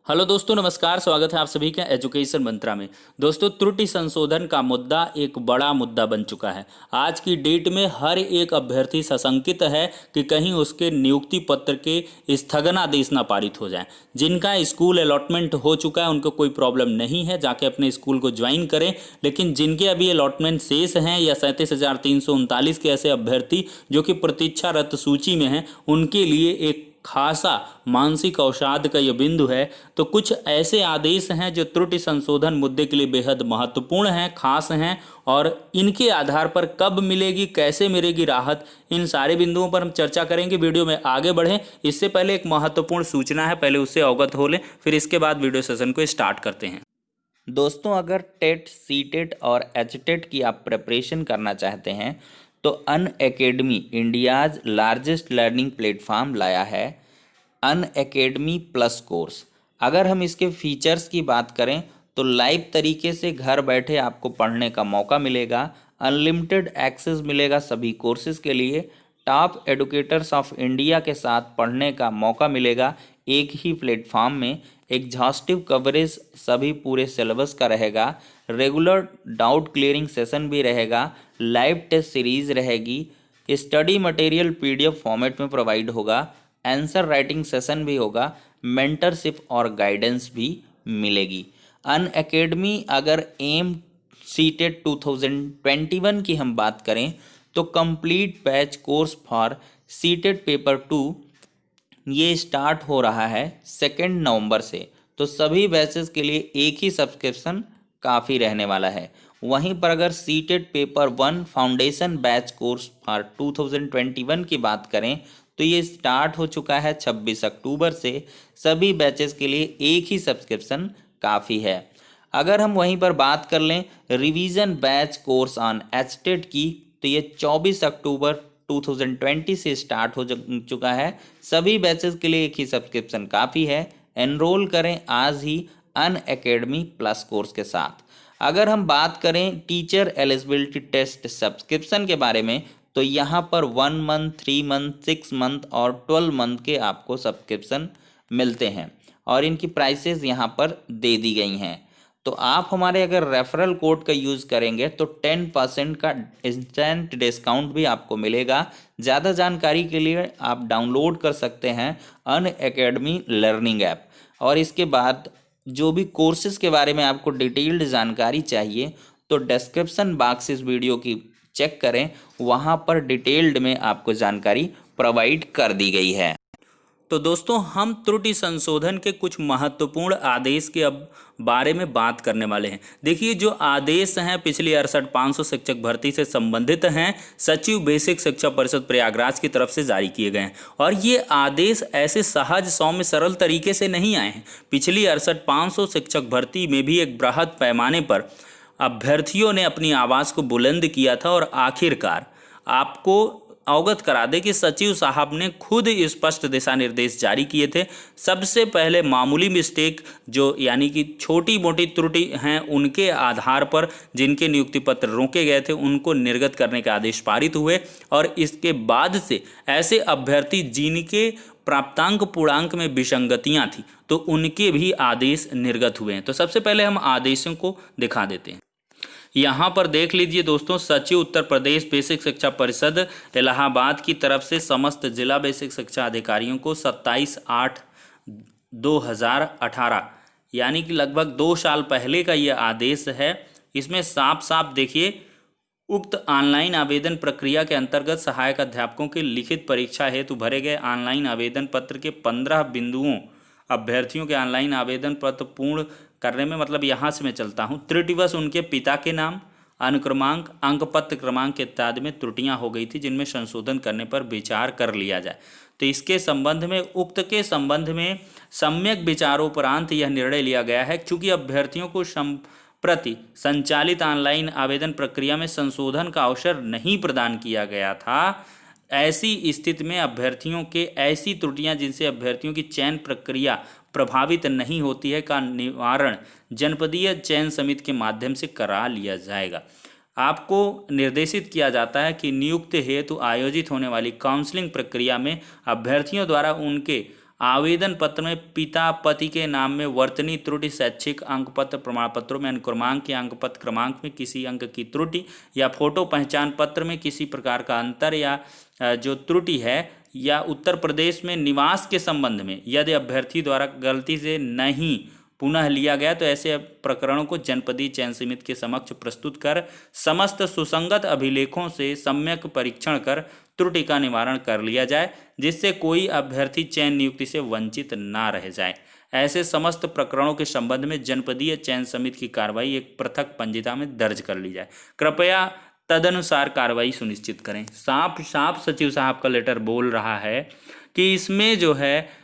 Hello दोस्तों, नमस्कार। स्वागत है आप सभी का एजुकेशन मंत्रा में। दोस्तों, त्रुटि संशोधन का मुद्दा एक बड़ा मुद्दा बन चुका है। आज की डेट में हर एक अभ्यर्थी सशंकित है कि कहीं उसके नियुक्ति पत्र के स्थगनादेश ना पारित हो जाए। जिनका स्कूल अलॉटमेंट हो चुका है उनको कोई प्रॉब्लम नहीं है, जाके अपने स्कूल को ज्वाइन करें। लेकिन जिनके अभी अलॉटमेंट शेष हैं या 37,339 के ऐसे अभ्यर्थी जो कि प्रतीक्षारत सूची में हैं, उनके लिए एक खासा मानसिक अवसाद का यह बिंदु है। तो कुछ ऐसे आदेश हैं जो त्रुटि संशोधन मुद्दे के लिए बेहद महत्वपूर्ण हैं, खास हैं, और इनके आधार पर कब मिलेगी, कैसे मिलेगी राहत, इन सारे बिंदुओं पर हम चर्चा करेंगे। वीडियो में आगे बढ़ें इससे पहले एक महत्वपूर्ण सूचना है, पहले उससे अवगत हो लें, फिर इसके बाद वीडियो सेशन को स्टार्ट करते हैं। दोस्तों, अगर टेट, सीटेट और एचटेट की आप प्रिपरेशन करना चाहते हैं तो Unacademy India's largest learning platform लाया है अनअकैडमी प्लस कोर्स। अगर हम इसके फीचर्स की बात करें तो लाइव तरीके से घर बैठे आपको पढ़ने का मौका मिलेगा, अनलिमिटेड एक्सेस मिलेगा सभी कोर्सेज के लिए, टॉप एडुकेटर्स ऑफ इंडिया के साथ पढ़ने का मौका मिलेगा एक ही प्लेटफॉर्म में, एग्जॉस्टिव कवरेज सभी पूरे सिलेबस का रहेगा, रेगुलर डाउट क्लियरिंग सेशन भी रहेगा, लाइव टेस्ट सीरीज रहेगी, स्टडी मटेरियल पीडीएफ फॉर्मेट में प्रोवाइड होगा, आंसर राइटिंग सेशन भी होगा, मेंटरशिप और गाइडेंस भी मिलेगी। अनअकैडमी अगर एम सीटेट 2021 की हम बात करें तो complete batch course for CTET paper 2 ये स्टार्ट हो रहा है 2 नवंबर से। तो सभी बैचेस के लिए एक ही सब्सक्रिप्शन काफ़ी रहने वाला है। वहीं पर अगर CTET paper 1 foundation batch course for 2021 की बात करें तो ये स्टार्ट हो चुका है 26 अक्टूबर से। सभी बैचेस के लिए एक ही सब्सक्रिप्शन काफ़ी है। अगर हम वहीं पर बात कर लें revision batch course on HTET की तो ये 24 अक्टूबर 2020 से स्टार्ट हो चुका है। सभी बैचेस के लिए एक ही सब्सक्रिप्शन काफ़ी है। एनरोल करें आज ही अनअकैडमी प्लस कोर्स के साथ। अगर हम बात करें टीचर एलिजिबिलिटी टेस्ट सब्सक्रिप्शन के बारे में तो यहाँ पर 1 मंथ, 3 मंथ, 6 मंथ और 12 मंथ के आपको सब्सक्रिप्शन मिलते हैं और इनकी प्राइसेस यहाँ पर दे दी गई हैं। तो आप हमारे अगर रेफरल कोड का यूज़ करेंगे तो 10% का इंस्टेंट डिस्काउंट भी आपको मिलेगा। ज़्यादा जानकारी के लिए आप डाउनलोड कर सकते हैं अनअकैडमी लर्निंग ऐप। और इसके बाद जो भी कोर्सेज़ के बारे में आपको डिटेल्ड जानकारी चाहिए तो डिस्क्रिप्शन बॉक्स इस वीडियो की चेक करें, वहाँ पर डिटेल्ड में आपको जानकारी प्रोवाइड कर दी गई है। तो दोस्तों, हम त्रुटि संशोधन के कुछ महत्वपूर्ण आदेश के अब बारे में बात करने वाले हैं। देखिए, जो आदेश हैं पिछली 68,500 शिक्षक भर्ती से संबंधित हैं, सचिव बेसिक शिक्षा परिषद प्रयागराज की तरफ से जारी किए गए हैं। और ये आदेश ऐसे सहज, सौम्य, सरल तरीके से नहीं आए हैं। पिछली 68,500 शिक्षक भर्ती में भी एक बृहद पैमाने पर अभ्यर्थियों ने अपनी आवाज़ को बुलंद किया था और आखिरकार आपको अवगत करा दे कि सचिव साहब ने खुद स्पष्ट दिशा निर्देश जारी किए थे। सबसे पहले मामूली मिस्टेक जो यानी कि छोटी मोटी त्रुटि हैं उनके आधार पर जिनके नियुक्ति पत्र रोके गए थे उनको निर्गत करने के आदेश पारित हुए। और इसके बाद से ऐसे अभ्यर्थी जिनके प्राप्तांक पूर्णांक में विसंगतियां थी तो उनके भी आदेश निर्गत हुए हैं। तो सबसे पहले हम आदेशों को दिखा देते हैं। यहाँ पर देख लीजिए दोस्तों, सचिव उत्तर प्रदेश बेसिक शिक्षा परिषद इलाहाबाद की तरफ से समस्त जिला बेसिक शिक्षा अधिकारियों को 27/8/2018 यानी कि लगभग 2 साल पहले का ये आदेश है। इसमें साफ साफ देखिए, उक्त ऑनलाइन आवेदन प्रक्रिया के अंतर्गत सहायक अध्यापकों की लिखित परीक्षा हेतु भरे गए ऑनलाइन आवेदन पत्र के 15 बिंदुओं अभ्यर्थियों के ऑनलाइन आवेदन पत्र पूर्ण करने में, मतलब यहाँ से मैं चलता हूँ, त्रुटिवश उनके पिता के नाम, अनुक्रमांक, अंकपत्र क्रमांक इत्यादि में त्रुटियां हो गई थी जिनमें संशोधन करने पर विचार कर लिया जाए। तो इसके संबंध में, उक्त के संबंध में सम्यक विचारोपरांत यह निर्णय लिया गया है। चूँकि अभ्यर्थियों को प्रति संचालित ऑनलाइन आवेदन प्रक्रिया में संशोधन का अवसर नहीं प्रदान किया गया था, ऐसी स्थिति में अभ्यर्थियों के ऐसी त्रुटियां जिनसे अभ्यर्थियों की चयन प्रक्रिया प्रभावित नहीं होती है का निवारण जनपदीय चयन समिति के माध्यम से करा लिया जाएगा। आपको निर्देशित किया जाता है कि नियुक्ति हेतु आयोजित होने वाली काउंसलिंग प्रक्रिया में अभ्यर्थियों द्वारा उनके आवेदन पत्र में पिता पति के नाम में वर्तनी त्रुटि, शैक्षिक अंक पत्र प्रमाण पत्रों में अनुक्रमांक या अंक पत्र क्रमांक में किसी अंक की त्रुटि, या फोटो पहचान पत्र में किसी प्रकार का अंतर या जो त्रुटि है, या उत्तर प्रदेश में निवास के संबंध में यदि अभ्यर्थी द्वारा गलती से नहीं पुनः लिया गया तो ऐसे प्रकरणों को जनपदीय चयन समिति के समक्ष प्रस्तुत कर समस्त सुसंगत अभिलेखों से सम्यक परीक्षण कर त्रुटि का निवारण कर लिया जाए, जिससे कोई अभ्यर्थी चयन नियुक्ति से वंचित ना रह जाए। ऐसे समस्त प्रकरणों के संबंध में जनपदीय चयन समिति की कार्रवाई एक पृथक पंजिका में दर्ज कर ली जाए। कृपया तदनुसार कार्रवाई सुनिश्चित करें। साफ सचिव साहब का लेटर बोल रहा है कि इसमें जो है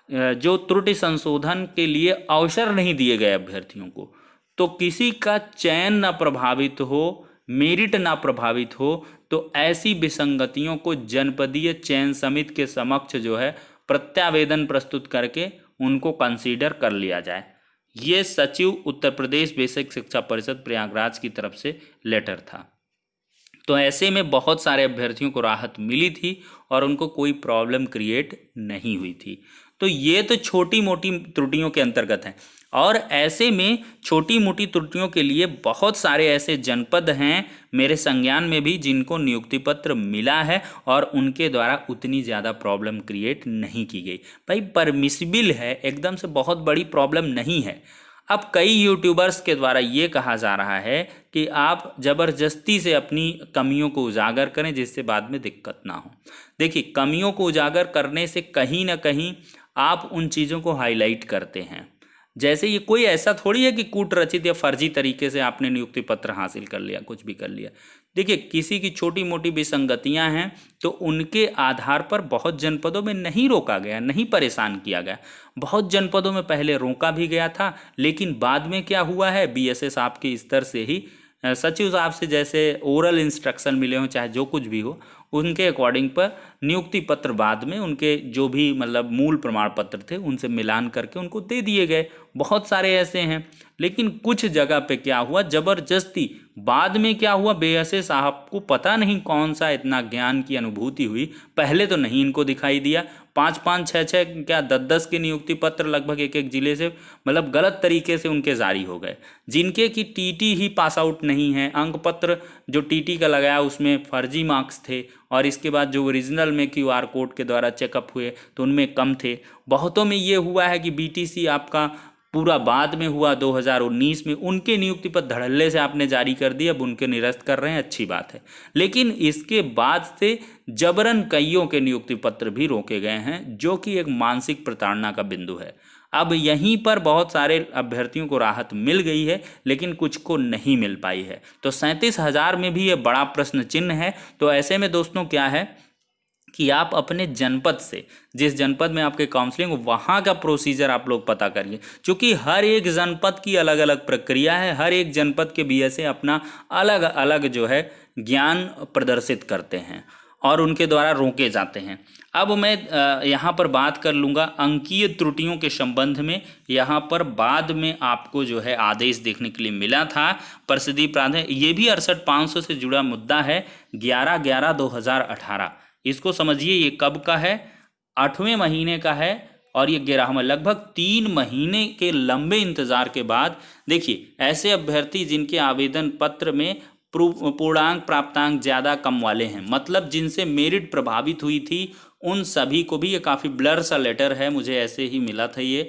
जो त्रुटि संशोधन के लिए अवसर नहीं दिए गए अभ्यर्थियों को, तो किसी का चयन न प्रभावित हो, मेरिट ना प्रभावित हो, तो ऐसी विसंगतियों को जनपदीय चयन समिति के समक्ष जो है प्रत्यावेदन प्रस्तुत करके उनको कंसीडर कर लिया जाए। ये सचिव उत्तर प्रदेश बेसिक शिक्षा परिषद प्रयागराज की तरफ से लेटर था। तो ऐसे में बहुत सारे अभ्यर्थियों को राहत मिली थी और उनको कोई प्रॉब्लम क्रिएट नहीं हुई थी। तो ये तो छोटी मोटी त्रुटियों के अंतर्गत हैं, और ऐसे में छोटी मोटी त्रुटियों के लिए बहुत सारे ऐसे जनपद हैं मेरे संज्ञान में भी जिनको नियुक्ति पत्र मिला है और उनके द्वारा उतनी ज़्यादा प्रॉब्लम क्रिएट नहीं की गई। भाई परमिसिबल है, एकदम से बहुत बड़ी प्रॉब्लम नहीं है। अब कई यूट्यूबर्स के द्वारा ये कहा जा रहा है कि आप ज़बरदस्ती से अपनी कमियों को उजागर करें जिससे बाद में दिक्कत ना हो। देखिए, कमियों को उजागर करने से कहीं ना कहीं आप उन चीज़ों को हाईलाइट करते हैं। जैसे ये कोई ऐसा थोड़ी है कि कूट रचित या फर्जी तरीके से आपने नियुक्ति पत्र हासिल कर लिया, कुछ भी कर लिया। देखिए, किसी की छोटी मोटी विसंगतियां हैं तो उनके आधार पर बहुत जनपदों में नहीं रोका गया, नहीं परेशान किया गया। बहुत जनपदों में पहले रोका भी गया था, लेकिन बाद में क्या हुआ है, बीएसए साहब के स्तर से ही सचिव साहब से जैसे ओरल इंस्ट्रक्शन मिले हों, चाहे जो कुछ भी हो, उनके अकॉर्डिंग पर नियुक्ति पत्र बाद में उनके जो भी मतलब मूल प्रमाण पत्र थे उनसे मिलान करके उनको दे दिए गए। बहुत सारे ऐसे हैं। लेकिन कुछ जगह पे क्या हुआ, ज़बरदस्ती बाद में क्या हुआ, बीएसए साहब को पता नहीं कौन सा इतना ज्ञान की अनुभूति हुई, पहले तो नहीं इनको दिखाई दिया। 5-5, 6-6 क्या 10-10 के नियुक्ति पत्र लगभग एक एक जिले से मतलब गलत तरीके से उनके जारी हो गए। जिनके की टीटी ही पास आउट नहीं है, अंक पत्र जो टीटी का लगाया उसमें फर्जी मार्क्स थे, और इसके बाद जो ओरिजिनल में क्यूआर कोड के द्वारा चेकअप हुए तो उनमें कम थे। बहुतों में ये हुआ है कि बीटीसी आपका पूरा बाद में हुआ 2019 में, उनके नियुक्ति पत्र धड़ल्ले से आपने जारी कर दिए, अब उनके निरस्त कर रहे हैं, अच्छी बात है। लेकिन इसके बाद से जबरन कईयों के नियुक्ति पत्र भी रोके गए हैं, जो कि एक मानसिक प्रताड़ना का बिंदु है। अब यहीं पर बहुत सारे अभ्यर्थियों को राहत मिल गई है, लेकिन कुछ को नहीं मिल पाई है। तो 37,000 में भी ये बड़ा प्रश्न चिन्ह है। तो ऐसे में दोस्तों क्या है कि आप अपने जनपद से, जिस जनपद में आपके काउंसलिंग, वहाँ का प्रोसीजर आप लोग पता करिए, क्योंकि हर एक जनपद की अलग अलग प्रक्रिया है। हर एक जनपद के बीएसए अपना अलग अलग जो है ज्ञान प्रदर्शित करते हैं और उनके द्वारा रोके जाते हैं। अब मैं यहाँ पर बात कर लूँगा अंकीय त्रुटियों के संबंध में। यहाँ पर बाद में आपको जो है आदेश देखने के लिए मिला था परिषदीय प्राधिकरण, ये भी 68,500 से जुड़ा मुद्दा है, 11/11/2018। इसको समझिए, ये कब का है, 8वें महीने का है, और ये 11वां, लगभग 3 महीने के लंबे इंतजार के बाद देखिए ऐसे अभ्यर्थी जिनके आवेदन पत्र में पूर्णांक प्राप्तांक ज़्यादा कम वाले हैं, मतलब जिनसे मेरिट प्रभावित हुई थी, उन सभी को भी, ये काफ़ी ब्लर सा लेटर है, मुझे ऐसे ही मिला था ये,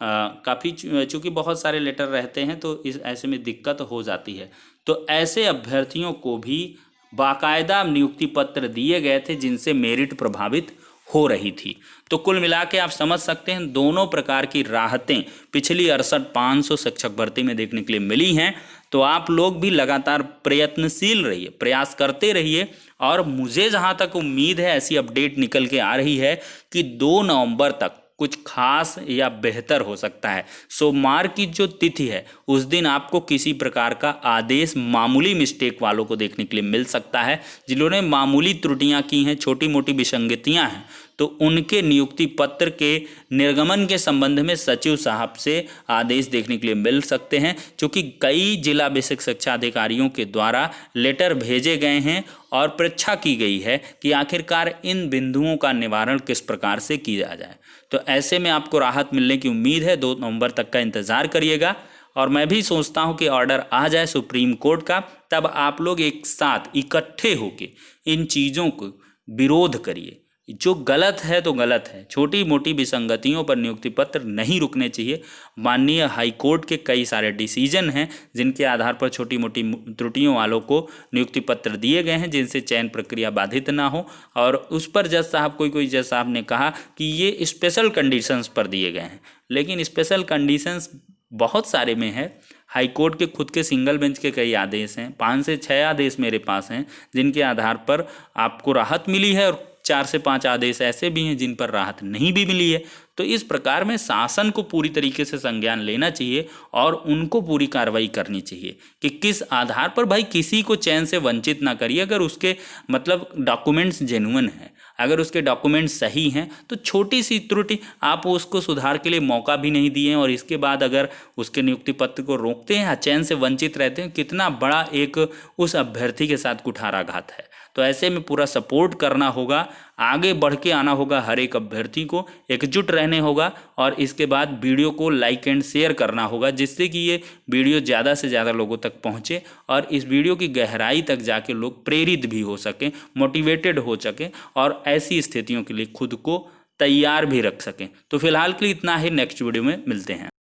काफ़ी, चूँकि बहुत सारे लेटर रहते हैं तो इस ऐसे में दिक्कत हो जाती है। तो ऐसे अभ्यर्थियों को भी बाकायदा नियुक्ति पत्र दिए गए थे जिनसे मेरिट प्रभावित हो रही थी। तो कुल मिला के आप समझ सकते हैं दोनों प्रकार की राहतें पिछली 68,500 शिक्षक भर्ती में देखने के लिए मिली हैं। तो आप लोग भी लगातार प्रयत्नशील रहिए, प्रयास करते रहिए, और मुझे जहां तक उम्मीद है ऐसी अपडेट निकल के आ रही है कि 2 नवंबर तक कुछ खास या बेहतर हो सकता है। सोमवार की जो तिथि है उस दिन आपको किसी प्रकार का आदेश मामूली मिस्टेक वालों को देखने के लिए मिल सकता है। जिन्होंने मामूली त्रुटियां की हैं, छोटी मोटी विसंगतियां हैं, तो उनके नियुक्ति पत्र के निर्गमन के संबंध में सचिव साहब से आदेश देखने के लिए मिल सकते हैं, क्योंकि कई जिला बेसिक शिक्षा अधिकारियों के द्वारा लेटर भेजे गए हैं और परीक्षा की गई है कि आखिरकार इन बिंदुओं का निवारण किस प्रकार से किया जाए। तो ऐसे में आपको राहत मिलने की उम्मीद है। 2 नवंबर तक का इंतज़ार करिएगा और मैं भी सोचता हूं कि ऑर्डर आ जाए सुप्रीम कोर्ट का, तब आप लोग एक साथ इकट्ठे होके इन चीज़ों को विरोध करिए। जो गलत है तो गलत है, छोटी मोटी विसंगतियों पर नियुक्ति पत्र नहीं रुकने चाहिए। माननीय हाई कोर्ट के कई सारे डिसीजन हैं जिनके आधार पर छोटी मोटी त्रुटियों वालों को नियुक्ति पत्र दिए गए हैं, जिनसे चयन प्रक्रिया बाधित ना हो। और उस पर जज साहब कोई जज साहब ने कहा कि ये स्पेशल कंडीशंस पर दिए गए हैं, लेकिन स्पेशल कंडीशंस बहुत सारे में है। हाई कोर्ट के खुद के सिंगल बेंच के कई आदेश हैं, 5 से 6 आदेश मेरे पास हैं जिनके आधार पर आपको राहत मिली है, और 4 से 5 आदेश ऐसे भी हैं जिन पर राहत नहीं भी मिली है। तो इस प्रकार में शासन को पूरी तरीके से संज्ञान लेना चाहिए और उनको पूरी कार्रवाई करनी चाहिए कि किस आधार पर भाई किसी को चयन से वंचित ना करिए। अगर उसके मतलब डॉक्यूमेंट्स जेन्युइन हैं, अगर उसके डॉक्यूमेंट्स सही हैं, तो छोटी सी त्रुटि आप उसको सुधार के लिए मौका भी नहीं दिए और इसके बाद अगर उसके नियुक्ति पत्र को रोकते हैं, चयन से वंचित रहते हैं, कितना बड़ा एक उस अभ्यर्थी के साथ कुठाराघात है। तो ऐसे में पूरा सपोर्ट करना होगा, आगे बढ़ के आना होगा, हर एक अभ्यर्थी को एकजुट रहने होगा और इसके बाद वीडियो को लाइक एंड शेयर करना होगा, जिससे कि ये वीडियो ज़्यादा से ज़्यादा लोगों तक पहुँचे और इस वीडियो की गहराई तक जाके लोग प्रेरित भी हो सकें, मोटिवेटेड हो सकें और ऐसी स्थितियों के लिए खुद को तैयार भी रख सकें। तो फिलहाल के लिए इतना ही, नेक्स्ट वीडियो में मिलते हैं।